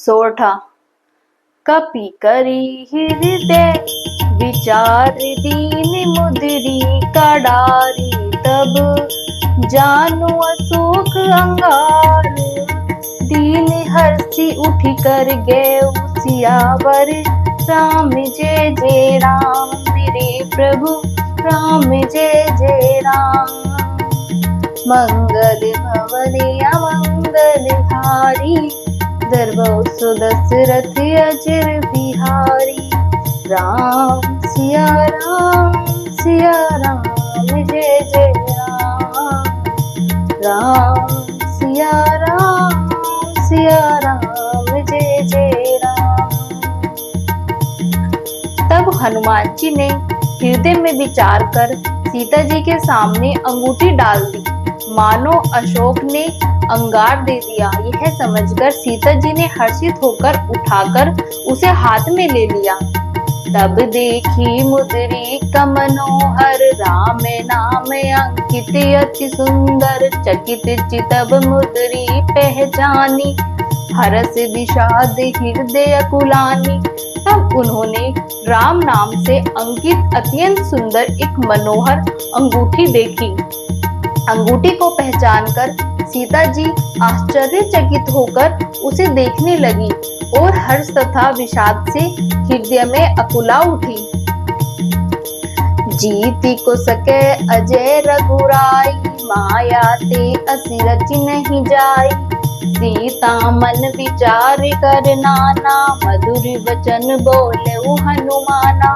सोठा। कपि करी हृदय विचार दीन मुद्री कडारी, तब जानु अशोक अंगार। दीन हर्षि उठि कर गए सियावर, राम जय जय राम मेरे प्रभु, राम जय जय राम। मंगल भवन अमंगल हारी, दरबौ सो दशरथ अजर बिहारी। राम सिया राम जय जय राम, राम सिया राम जय जय राम। तब हनुमान जी ने हृदय में विचार कर सीता जी के सामने अंगूठी डाल दी, मानो अशोक ने अंगार दे दिया। यह समझकर सीता जी ने हर्षित होकर उठाकर उसे हाथ में ले लिया। तब देखी मुद्री कमनोहर, राम नाम अंकित अति सुंदर। चकित चितब मुद्री पहचानी, हरस विषाद हृदय कुलानी। तब उन्होंने राम नाम से अंकित अत्यंत सुंदर एक मनोहर अंगूठी देखी। अंगूठी को पहचानकर सीता जी आश्चर्यचकित होकर उसे देखने लगी और हर्ष तथा विषाद से हृदय में अकुला उठी। जीति को सके अजय रघुराई, माया ते असि रचि नहीं जाई। सीता मन विचार कर नाना, मधुर वचन बोले हनुमाना।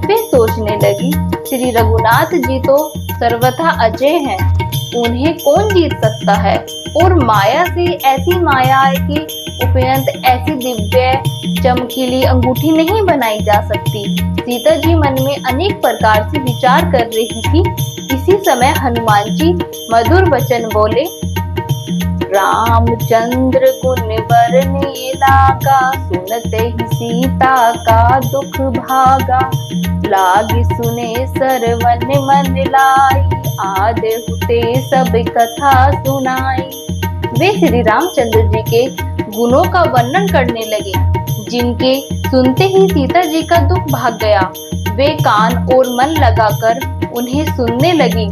वे सोचने लगी, श्री रघुनाथ जी तो सर्वथा अजय हैं, उन्हें कौन जीत सकता है। और माया से ऐसी माया है कि उपयंत ऐसी दिव्य चमकीली अंगूठी नहीं बनाई जा सकती। सीता जी मन में अनेक प्रकार से विचार कर रही थी। इसी समय हनुमान जी मधुर वचन बोले, रामचंद्र गुण बरने लागा, सुनते ही सीता का दुख भागा। लागी सुने सरवन मन लाई, आदे हुते सब कथा सुनाई। वे श्री रामचंद्र जी के गुणों का वर्णन करने लगे, जिनके सुनते ही सीता जी का दुख भाग गया। वे कान और मन लगाकर उन्हें सुनने लगी।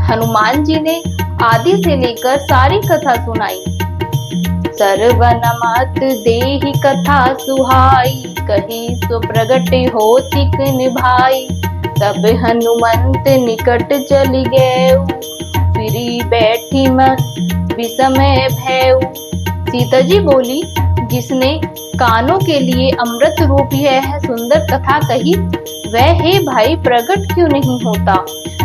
हनुमान जी ने आदि से लेकर सारी कथा सुनाई। सरवन मत देहि कथा सुहाई, कही सो प्रगट होतिक निभाई। तब हनुमंत निकट चली गए, फिरी बैठी मन विसमय भयउ। सीता जी बोली, जिसने कानों के लिए अमृत रूप यह सुंदर कथा कही, वह हे भाई प्रकट क्यों नहीं होता।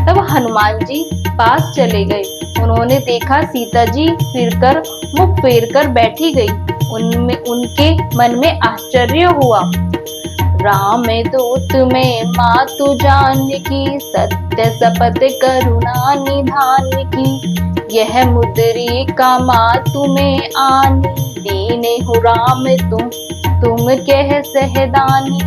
तब हनुमान जी पास चले गए। उन्होंने देखा सीता जी फिरकर मुख फेर कर बैठी गई। उनके मन में आश्चर्य हुआ। राम दूत में मातु जानकी, सत्य शपथ करुणा निधान की। यह मुद्री का मातु में आनी, दीने हूँ राम तुम कह सहदानी।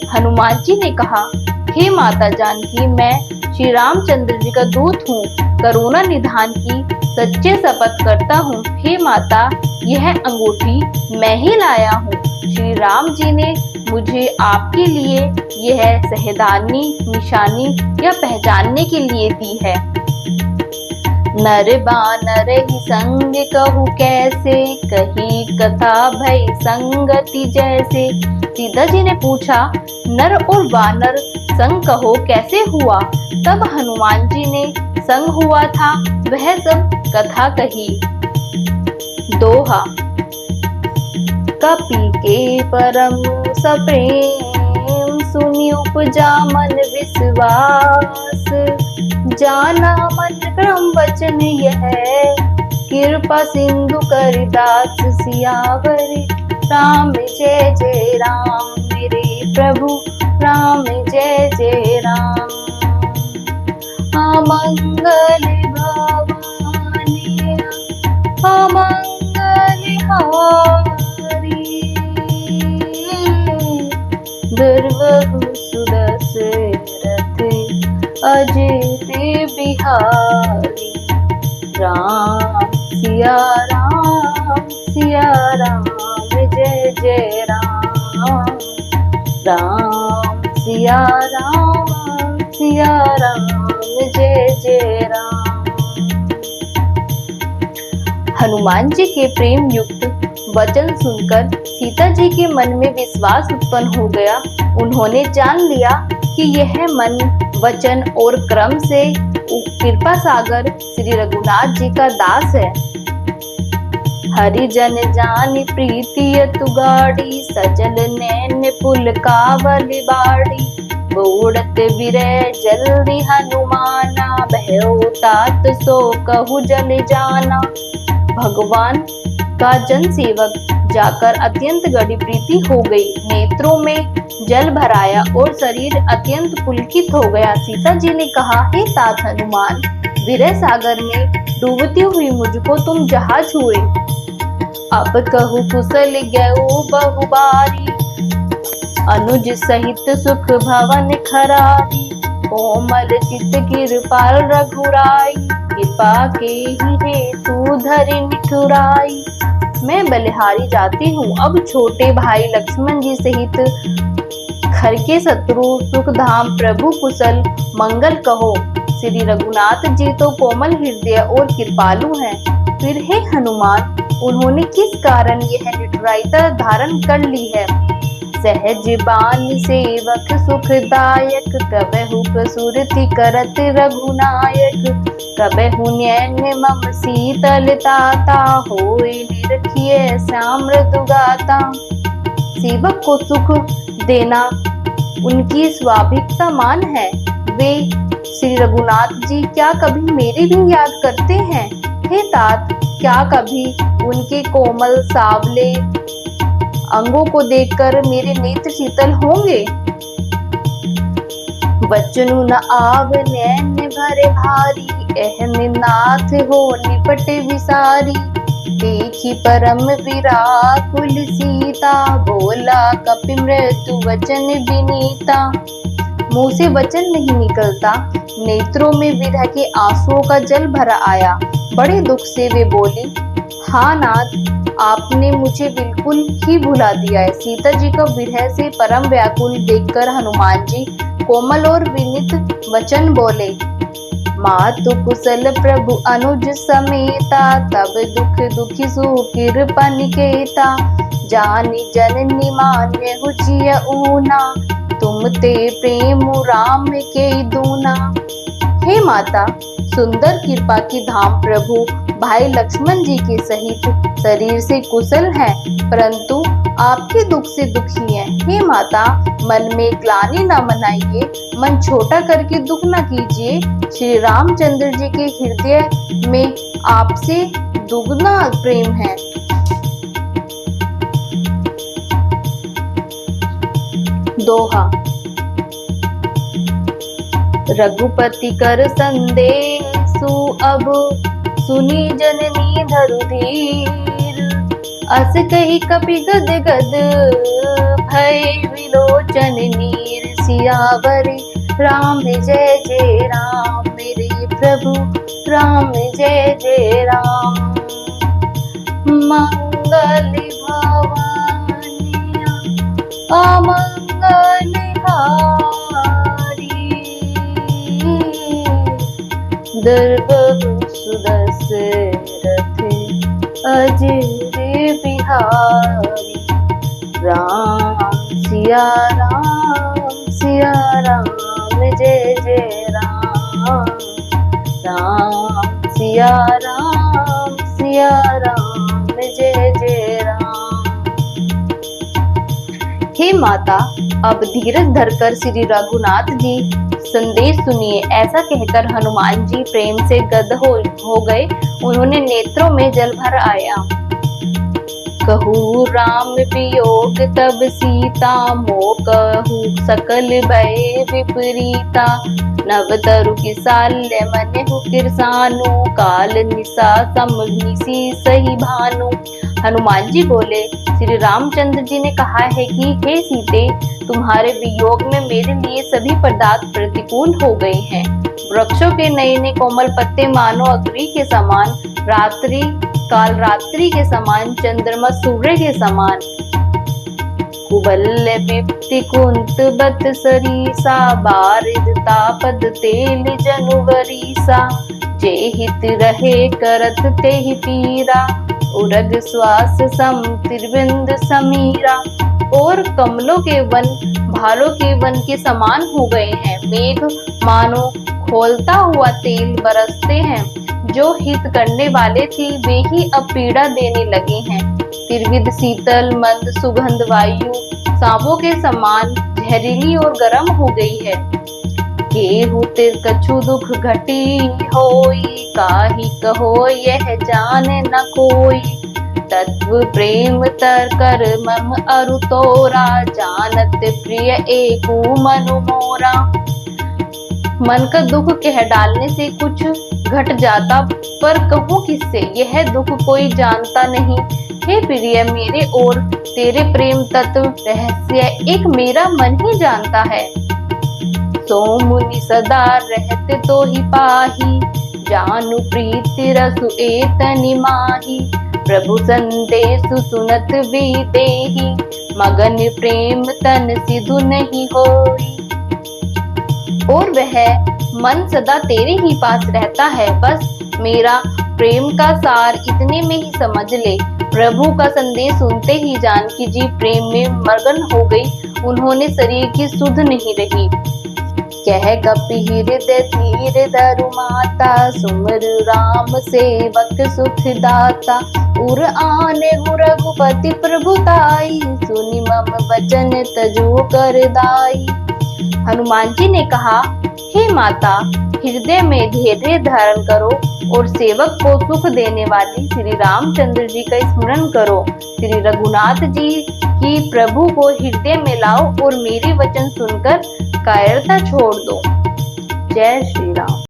हनुमान जी ने कहा, हे माता जानकी, मैं श्री रामचंद्र जी का दूत हूँ, करुणा निधान की सच्चे शपथ करता हूँ। हे माता, यह अंगूठी मैं ही लाया हूँ। श्री राम जी ने मुझे आपके लिए यह सहदानी निशानी या पहचानने के लिए दी है। नर बानर ही संग कहूँ कैसे, कही कथा भई संगति जैसे। सीता जी ने पूछा, नर और वानर संग कहो कैसे हुआ। तब हनुमान जी ने संग हुआ था वह सब कथा कही। दोहा। कपि के परम सप्रेम, सुनि उपजा मन विश्वास। जाना मन क्रम वचन यह, कृपा सिंधु कर दास सियावर। राम जय जय राम मेरे प्रभु, राम जय जय राम। अमंगल भवानी अमंगल हारी, दुर्वहु सुदशरथ अजय बिहारी। राम सिया राम जय जय राम सिया राम जय जय राम। हनुमान जी के प्रेम युक्त वचन सुनकर सीता जी के मन में विश्वास उत्पन्न हो गया। उन्होंने जान लिया कि यह मन, वचन और क्रम से कृपा सागर श्री रघुनाथ जी का दास है। हरि जन जान प्रीति अतु गाढ़ी, सजल नैन पुल कावल बाड़ी। बूढ़त विरह जल्दी हनुमाना, भयो तात सो कहु जल जाना। भगवान का जन सेवक जाकर अत्यंत गड़ी प्रीति हो गई। नेत्रों में जल भराया और शरीर अत्यंत पुलकित हो गया। सीता जी ने कहा, हे तात हनुमान, विरह सागर में डूबती हुई मुझको तुम जहां छुए। अब कहु कुशल गयो बहुबारी, अनुज सहित सुख भवन खरारी। कोमल चित कृपाल रघुराई, कृपा के ही हेतु धरि निठुराई। मैं बलिहारी जाती हूँ, अब छोटे भाई लक्ष्मण जी सहित घर के शत्रु सुख धाम प्रभु कुशल मंगल कहो। श्री रघुनाथ जी तो कोमल हृदय और कृपालु हैं, फिर हे हनुमान, उन्होंने किस कारण यह निठुराइता धारण कर ली है। सहज बानी सेवक सुखदायक, कबहु सुरति करत रघुनायक। कबहु नैन मम शीतलताता, होय निरखिए श्याम मृदुगाता। सेवक को सुख देना उनकी स्वाभाविकता मान है। वे श्री रघुनाथ जी क्या कभी मेरी भी याद करते हैं। हे तात, क्या कभी उनके कोमल सावले अंगों को देखकर मेरे नेत्र शीतल होंगे। बचनु न आव नैन भरे भारी, एहन नाथ हो निपट विसारी। देखी परम विराकुल सीता, बोला कपि मृत्यु वचन विनीता। मुंह से वचन नहीं निकलता, नेत्रों में विरह के आंसुओं का जल भरा आया। बड़े दुख से वे बोली, हाँ नाथ, आपने मुझे बिल्कुल ही भुला दिया है। सीता जी को विरह से परम व्याकुल देखकर हनुमान जी कोमल और विनीत वचन बोले। मातु कुशल प्रभु अनुज समेता, तब दुख दुखी सुकृपा निकेता। जानी जननी मान्य हुचिय ऊना, तुम ते प्रेम राम के दूना। हे माता, सुंदर कृपा की धाम प्रभु भाई लक्ष्मण जी के सहित शरीर से कुशल हैं, परंतु आपके दुख से दुखी हैं। हे माता, मन में ग्लानि न मनाइए, मन छोटा करके दुख न कीजिए। श्री रामचंद्र जी के हृदय में आपसे दुगना प्रेम है। दोहा। रघुपति कर संदेशु, अब सुनी जननी धरु धीर। अस कही कपि गद गद, भय विलोचन नीर। सियावर राम जय जय राम, मेरे प्रभु राम जय जय राम। मंगल भवानिया अमंगल हारी, दुर्गम सुदशरथ अजय बिहारी। राम सिया राम जय जय राम। राम सिया राम जय जय राम। हे माता, अब धीरज धरकर श्री रघुनाथ जी संदेश सुनिए। ऐसा कहकर हनुमान जी प्रेम से गद हो गए। उन्होंने नेत्रों में जल भर आया। कहू राम वियोग तब सीता, मो कहू सकल भय विपरीता। नव तरु किसाल्य मनेहु किरसानु, काल निशा समनिसी सही भानु। हनुमान जी बोले, श्री रामचंद्र जी ने कहा है कि हे सीते, तुम्हारे वियोग में मेरे लिए सभी पदार्थ प्रतिकूल हो गए हैं। वृक्षों के नए नए कोमल पत्ते मानो अग्नि के समान, रात्रि काल रात्रि के समान, चंद्रमा सूर्य के समान। कुबल्य विप्ति कुंत बत सरीसा बारिद तापद तेल जनुवरीसा जे हित रहे करत ते ही पीरा उरग श्वास सम तिरबिंद समीरा। और कमलों के वन भालों के वन के समान हो गए हैं। मेघ मानो खोलता हुआ तेल बरसते हैं। जो हित करने वाले थे वे ही अब पीड़ा देने लगे हैं। तिरविद शीतल मंद सुगंध वायु सांपों के समान जहरीली और गर्म हो गई है। केहू तिर कछु दुख घटी होई काहि कहो यह जाने न कोई। तत्व प्रेम तर कर मम अरु तोरा जानत प्रिय एकू मनु मोरा। मन का दुख कह डालने से कुछ घट जाता, पर कहूँ किससे यह दुख कोई जानता नहीं। हे प्रिय मेरे और तेरे प्रेम तत्व रहस्य एक मेरा मन ही जानता है। सो मुनि सदा रहते तो ही पाही जानु प्रीति रसु एतनि माही। प्रभु संदेशु सुनत भी देही मगन प्रेम तन सिधु नहीं होई। और वह मन सदा तेरे ही पास रहता है, बस मेरा प्रेम का सार इतने में ही समझ ले। प्रभु का संदेश सुनते ही जानकी जी प्रेम में मगन हो गई। उन्होंने शरीर की सुध नहीं रही। कह कपि हृदय धीर धरु माता सुमर राम सेवक सुख दाता। उर आने रघुपति प्रभुताई सुनि मम वचन तजु कर दाई। हनुमान जी ने कहा, हे माता हृदय में धैर्य धारण करो और सेवक को सुख देने वाली श्री रामचंद्र जी का स्मरण करो। श्री रघुनाथ जी की प्रभु को हृदय में लाओ और मेरे वचन सुनकर कायरता छोड़ दो। जय श्री राम।